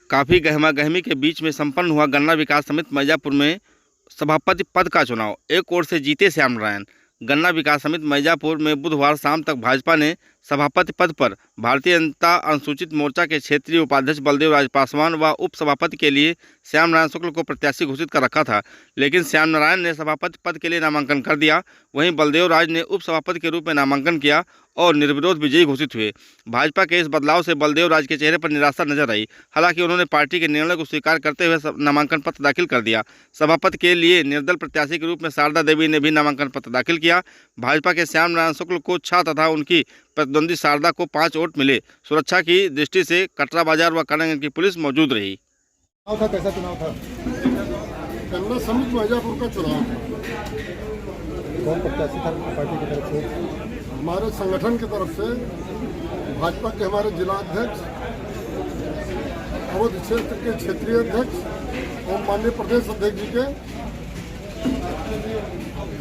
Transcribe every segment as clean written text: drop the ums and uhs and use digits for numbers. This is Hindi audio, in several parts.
काफ़ी गहमागहमी के बीच में संपन्न हुआ गन्ना विकास समिति मैजापुर में सभापति पद का चुनाव। एक ओर से जीते श्याम नारायण। गन्ना विकास समिति मैजापुर में बुधवार शाम तक भाजपा ने सभापति पद पर भारतीय जनता अनुसूचित मोर्चा के क्षेत्रीय उपाध्यक्ष बलदेव राज पासवान व उप सभापति के लिए श्याम नारायण शुक्ल को प्रत्याशी घोषित कर रखा था, लेकिन श्याम नारायण ने सभापति पद के लिए नामांकन कर दिया। वहीं बलदेव राज ने उप सभापति के रूप में नामांकन किया और निर्विरोध विजयी घोषित हुए। भाजपा के इस बदलाव से बलदेव राज के चेहरे पर निराशा नजर आई। हालांकि उन्होंने पार्टी के निर्णय को स्वीकार करते हुए नामांकन पत्र दाखिल कर दिया। सभापति के लिए निर्दल प्रत्याशी के रूप में शारदा देवी ने भी नामांकन पत्र दाखिल किया। भाजपा के श्याम नारायण शुक्ल को 6 तथा उनकी प्रतिद्वंदी शारदा को 5 वोट मिले। सुरक्षा की दृष्टि से कटरा बाजार व कारागंज की पुलिस मौजूद रही। कैसा चुनाव था? गन्ना समिति मैजापुर का चुनाव था। कौन प्रत्याशी था पार्टी की तरफ से? हमारे संगठन की तरफ से भाजपा के हमारे जिला अध्यक्ष, अवध क्षेत्र के क्षेत्रीय अध्यक्ष और माननीय प्रदेश अध्यक्ष जी के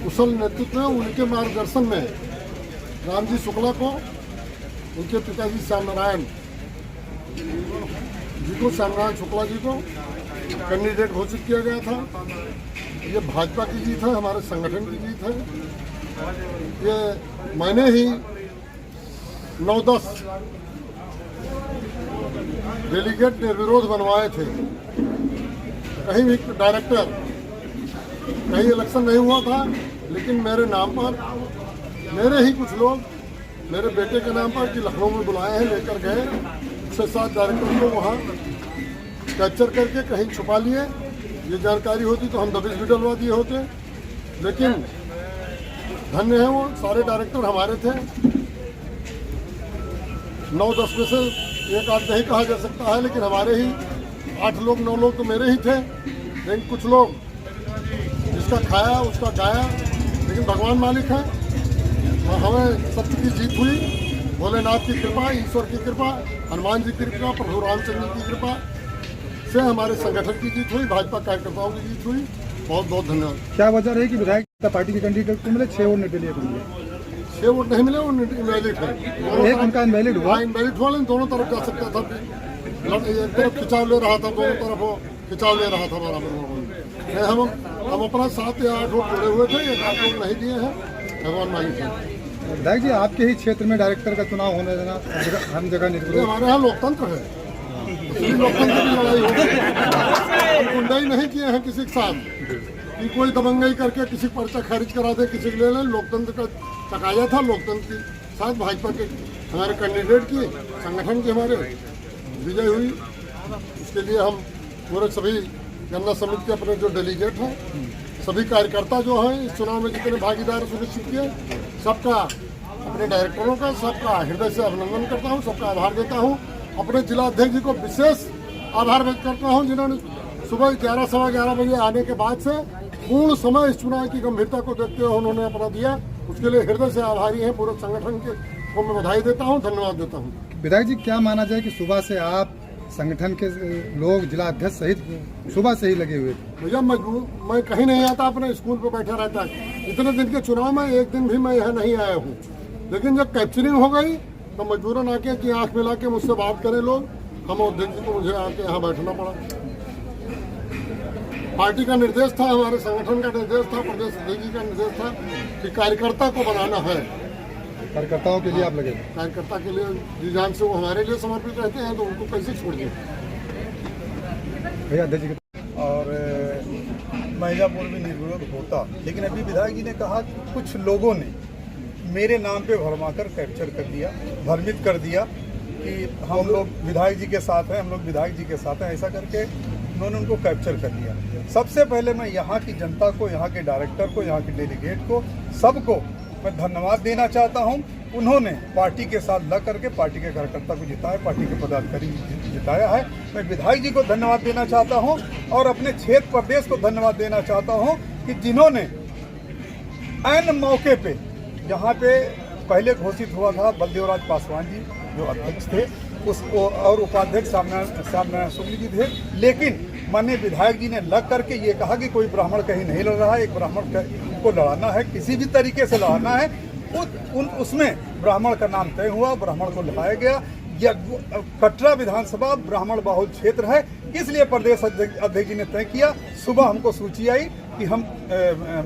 कुशल नेतृत्व में, उनके मार्गदर्शन में रामजी शुक्ला को, उनके पिताजी श्याम नारायण जी को, श्याम नारायण शुक्ला जी को कैंडिडेट घोषित किया गया था। ये भाजपा की जीत है, हमारे संगठन की जीत है। ये मैंने ही 9-10 डेलीगेट निर्विरोध बनवाए थे। कहीं भी डायरेक्टर, कहीं इलेक्शन नहीं हुआ था, लेकिन मेरे नाम पर मेरे ही कुछ लोग मेरे बेटे के नाम पर कि लखनऊ में बुलाए हैं, लेकर गए 6-7 डायरेक्टर को वहाँ कैप्चर करके कहीं छुपा लिए। ये जानकारी होती तो हम दबिश भी डलवा दिए होते, लेकिन धन्य है वो सारे डायरेक्टर हमारे थे। 9-10 में से एक आध नहीं कहा जा सकता है, लेकिन हमारे ही 8 लोग 9 लोग तो मेरे ही थे। लेकिन कुछ लोग जिसका खाया उसका गाया, लेकिन भगवान मालिक है। हमें सत्य की जीत हुई। भोलेनाथ की कृपा, ईश्वर की कृपा, हनुमान जी की कृपा, प्रभु रामचंद्र की कृपा से हमारे संगठन की जीत हुई, भाजपा कार्यकर्ताओं की जीत हुई। बहुत बहुत धन्यवाद। क्या वजह रही कि विधायक पार्टी के कैंडिडेट को मिले 6 वोट नहीं मिले? 6 वोट नहीं मिले, वो इनवैलिड है। एक उनका इनवैलिड हुआ। इनवैलिड हुआ, लेकिन दोनों तरफ जा सकता था। एक तरफ खिंचाव ले रहा था, दोनों तरफ वो खिंचाव ले रहा था बराबर। हम अपना 7 या 8 वोट जुड़े हुए थे, 1 वोट नहीं दिए हैं। भगवान मालिक है। विधायक जी, आपके ही क्षेत्र में डायरेक्टर का चुनाव होने देना हम जगह निर्विरोध? हमारे यहाँ लोकतंत्र है, लोकतंत्र की लड़ाई होगी। गुंडाई नहीं किए हैं किसी के साथ कि कोई दबंगई करके किसी पर्चा खारिज करा दे, किसी के ले लें। लोकतंत्र का तकाजा था। लोकतंत्र के साथ भाजपा के हमारे कैंडिडेट की, संगठन की हमारे विजय हुई। इसके लिए हम पूरे सभी गन्ना समिति के अपने जो डेलीगेट हैं, सभी कार्यकर्ता जो हैं इस चुनाव में जितने भागीदार सुनिश्चित किए, सबका, अपने डायरेक्टरों का सबका हृदय से अभिनंदन करता हूँ, सबका आभार देता हूँ। अपने जिला अध्यक्ष जी को विशेष आभार व्यक्त करता हूँ, जिन्होंने सुबह 11 सवा 11 बजे आने के बाद से पूर्ण समय इस चुनाव की गंभीरता को देखते हुए उन्होंने अपना दिया। उसके लिए हृदय से आभारी हैं। पूरे संगठन के को मैं बधाई देता हूँ, धन्यवाद देता हूँ। विधायक जी, क्या माना जाए कि सुबह से आप संगठन के लोग, जिला अध्यक्ष सहित सुबह से ही लगे हुए थे? भैया मैं कहीं नहीं आता, अपने स्कूल पे बैठा रहता है। इतने दिन के चुनाव में एक दिन भी मैं यहाँ नहीं आया हूँ, लेकिन जब कैप्चरिंग हो गई तो मजबूरन आके कि आंख मिला के मुझसे बात करें लोग, हम अध्यक्ष जी को मुझे आके यहाँ बैठना पड़ा। पार्टी का निर्देश था, हमारे संगठन का निर्देश था, प्रदेश अध्यक्ष जी का निर्देश था कि कार्यकर्ता को बनाना है। कार्यकर्ताओं के लिए आप लगे? कार्यकर्ता के लिए जी जान से वो हमारे लिए समर्पित रहते हैं, तो उनको कैसे छोड़ दें। भैया अध्यक्ष जी। और मैजापुर में निर्विरोध होता, लेकिन अभी विधायक जी ने कहा कि कुछ लोगों ने मेरे नाम पे भरमाकर कैप्चर कर दिया, भ्रमित कर दिया कि हम लोग विधायक जी के साथ हैं, हम लोग विधायक जी के साथ हैं, ऐसा करके उन्होंने उनको कैप्चर कर लिया। सबसे पहले मैं यहाँ की जनता को, यहाँ के डायरेक्टर को, यहाँ के डेलीगेट को, सबको मैं धन्यवाद देना चाहता हूँ। उन्होंने पार्टी के साथ लग करके पार्टी के कार्यकर्ता को जिताया, पार्टी के पदाधिकारी जिताया है। मैं विधायक जी को धन्यवाद देना चाहता हूँ और अपने क्षेत्र प्रदेश को धन्यवाद देना चाहता हूँ कि जिन्होंने ऐन मौके पे, जहाँ पे पहले घोषित हुआ था बलदेव राज पासवान जी जो अध्यक्ष थे, उसको और उपाध्यक्ष श्याम नारायण शुक्ल जी थे, लेकिन माननीय विधायक जी ने लग करके ये कहा कि कोई ब्राह्मण कहीं नहीं लड़ रहा है, एक ब्राह्मण को लड़ाना है, किसी भी तरीके से लड़ाना है। उसमें ब्राह्मण का नाम तय हुआ, ब्राह्मण को लड़ाया गया। कटरा विधानसभा ब्राह्मण बहुल क्षेत्र है, इसलिए प्रदेश अध्यक्ष जी ने तय किया। सुबह हमको सूची आई कि हम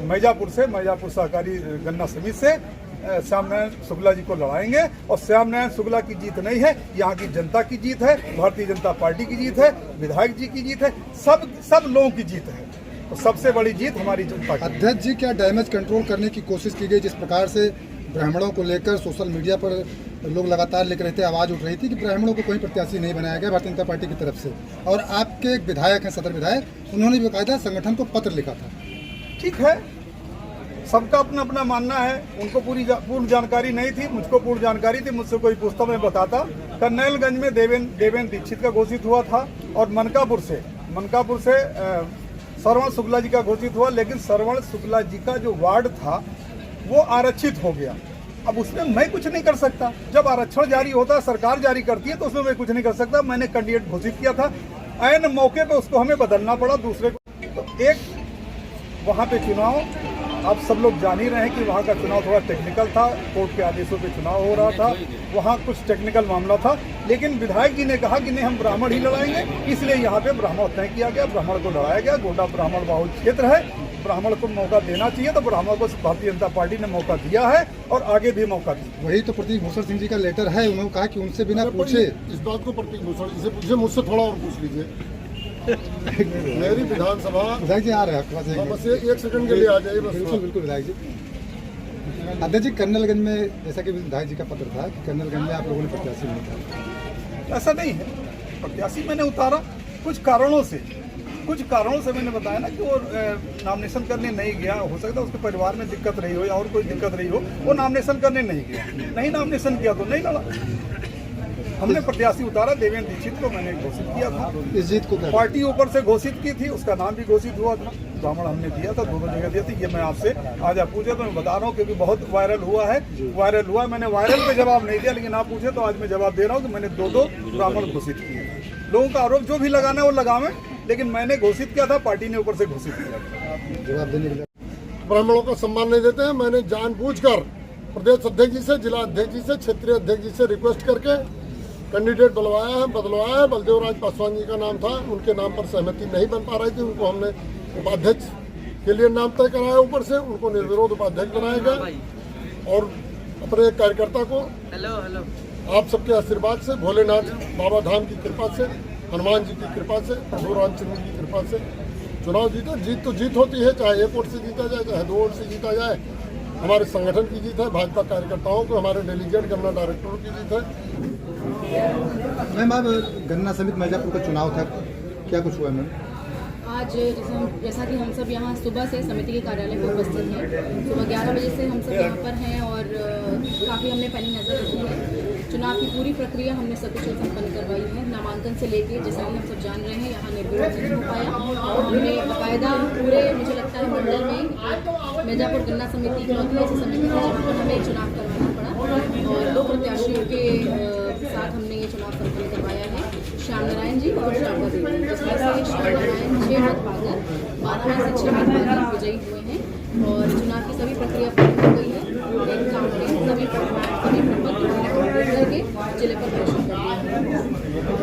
मैजापुर सहकारी गन्ना समिति से श्याम नारायण शुक्ला जी को लड़ाएंगे, और श्याम नारायण शुक्ला की जीत नहीं है, यहाँ की जनता की जीत है, भारतीय जनता पार्टी की जीत है, विधायक जी की जीत है, सब लोगों की जीत है। तो सबसे बड़ी जीत हमारी जनता की। अध्यक्ष जी, क्या डैमेज कंट्रोल करने की कोशिश की गई? जिस प्रकार से ब्राह्मणों को लेकर सोशल मीडिया पर लोग लगातार लिख रहे थे, आवाज़ उठ रही थी कि ब्राह्मणों को कोई प्रत्याशी नहीं बनाया गया भारतीय जनता पार्टी की तरफ से, और आपके एक विधायक हैं, सदर विधायक, उन्होंने बाकायदा संगठन को पत्र लिखा था। ठीक है, सबका अपना अपना मानना है। उनको पूर्ण जानकारी नहीं थी, मुझको पूर्ण जानकारी थी। मुझसे कोई पूछता मैं बताता। करनैलगंज में देवेंद्र दीक्षित का घोषित हुआ था, और मनकापुर से श्रवण शुक्ला जी का घोषित हुआ, लेकिन श्रवण शुक्ला जी का जो वार्ड था वो आरक्षित हो गया। अब उसमें मैं कुछ नहीं कर सकता। जब आरक्षण जारी होता है, सरकार जारी करती है, तो उसमें मैं कुछ नहीं कर सकता। मैंने कैंडिडेट घोषित किया था, ऐन मौके पे उसको हमें बदलना पड़ा दूसरे को। तो एक वहाँ पे चुनाव, आप सब लोग जान ही रहे हैं कि वहाँ का चुनाव थोड़ा टेक्निकल था, कोर्ट के आदेशों पे चुनाव हो रहा था, वहाँ कुछ टेक्निकल मामला था। लेकिन विधायक जी ने कहा कि नहीं, हम ब्राह्मण ही लड़ाएंगे, इसलिए यहाँ पे ब्राह्मण तय किया गया, ब्राह्मण को लड़ाया गया। गोंडा ब्राह्मण बहुल क्षेत्र है, ब्राह्मण को मौका देना चाहिए, तो ब्राह्मण को भारतीय जनता पार्टी ने मौका दिया है, और आगे भी मौका दिया। वही तो प्रतीक भूषण सिंह जी का लेटर है, उन्होंने कहा कि उनसे बिना पूछे। इस बात को प्रतीक भूषण जी से पूछिए, मुझसे थोड़ा और पूछ लीजिए। मेरी विधानसभा विधायक जी आ रहे हैं, बस एक सेकंड के लिए आ जाइए। बिल्कुल बिल्कुल विधायक जी। अध्यक्ष जी, कर्नलगंज में जैसा कि विधायक जी का पत्र था कि कर्नलगंज में आप लोगों ने प्रत्याशी नहीं उतारा। ऐसा नहीं है, प्रत्याशी मैंने उतारा कुछ कारणों से मैंने बताया ना कि वो नॉमिनेशन करने नहीं गया। हो सकता है उसके परिवार में दिक्कत रही हो या और कोई दिक्कत रही हो, वो नॉमिनेशन करने नहीं गया। नहीं नॉमिनेशन किया तो नहीं लड़ा। हमने प्रत्याशी उतारा, देवेंद्र दीक्षित को मैंने घोषित किया था। इस जीत को पार्टी ऊपर से घोषित की थी, उसका नाम भी घोषित हुआ था। ब्राह्मण हमने दिया था, दोनों जगह दिया था। ये मैं आपसे आज आप पूछे तो मैं बता रहा हूँ, क्योंकि बहुत वायरल हुआ है। मैंने वायरल पे जवाब नहीं दिया, लेकिन आप पूछे तो आज मैं जवाब दे रहा हूँ कि मैंने दो ब्राह्मण घोषित किए। लोगों का आरोप जो भी लगाना है वो लगावे, लेकिन मैंने घोषित किया था, पार्टी ने ऊपर से घोषित किया था। जवाब देने के लिए ब्राह्मणों का सम्मान नहीं देते हैं। मैंने जानबूझकर प्रदेश अध्यक्ष जी से, जिला अध्यक्ष जी से, क्षेत्रीय अध्यक्ष जी से रिक्वेस्ट करके कैंडिडेट बदलवाया है। बलदेव राज पासवान जी का नाम था, उनके नाम पर सहमति नहीं बन पा रही थी, उनको हमने उपाध्यक्ष के लिए नाम तय कराया ऊपर से, उनको निर्विरोध उपाध्यक्ष बनाया गया। और अपने कार्यकर्ता को आप सबके आशीर्वाद से, भोलेनाथ बाबा धाम की कृपा से, हनुमान जी की कृपा से, प्रभु रामचंद्र की कृपा से चुनाव जीता। जीत तो जीत होती है, चाहे एक वोट से जीता जाए, चाहे 2 वोट से जीता जाए। हमारे संगठन की जीत है, भाजपा कार्यकर्ताओं को, हमारे डेलीगेट गन्ना डायरेक्टरों की जीत है। मैम, अब गन्ना समिति मैजापुर का चुनाव था, क्या कुछ हुआ मैम? आज जैसा कि हम सब यहाँ सुबह से समिति के कार्यालय में उपस्थित हैं। सुबह 11 बजे से हम सब यहाँ पर हैं, और काफ़ी हमने पैनी नज़र रखी है। चुनाव की पूरी प्रक्रिया हमने सकुशल संपन्न करवाई है। नामांकन से लेके, जैसा कि हम सब जान रहे हैं, यहाँ निर्विरोध नहीं हो पाया। हमने बाकायदा पूरे, मुझे लगता है मंडल में मैजापुर गन्ना समिति इकलौती ऐसी समिति है जहाँ पर हमें चुनाव करवाना पड़ा, और 2 प्रत्याशियों के साथ हमने ये चुनाव संपन्न करवाया है, श्याम नारायण जी और शारदा देवी। जिसमें से श्याम नारायण 6 मत पाकर 12 में से 6 मत पाकर विजयी हुए हैं, और चुनाव की सभी प्रक्रिया पूरी हो गई है। एक काम में सभी प्रपत्र करके जिले पर प्रेषित कर दिया है।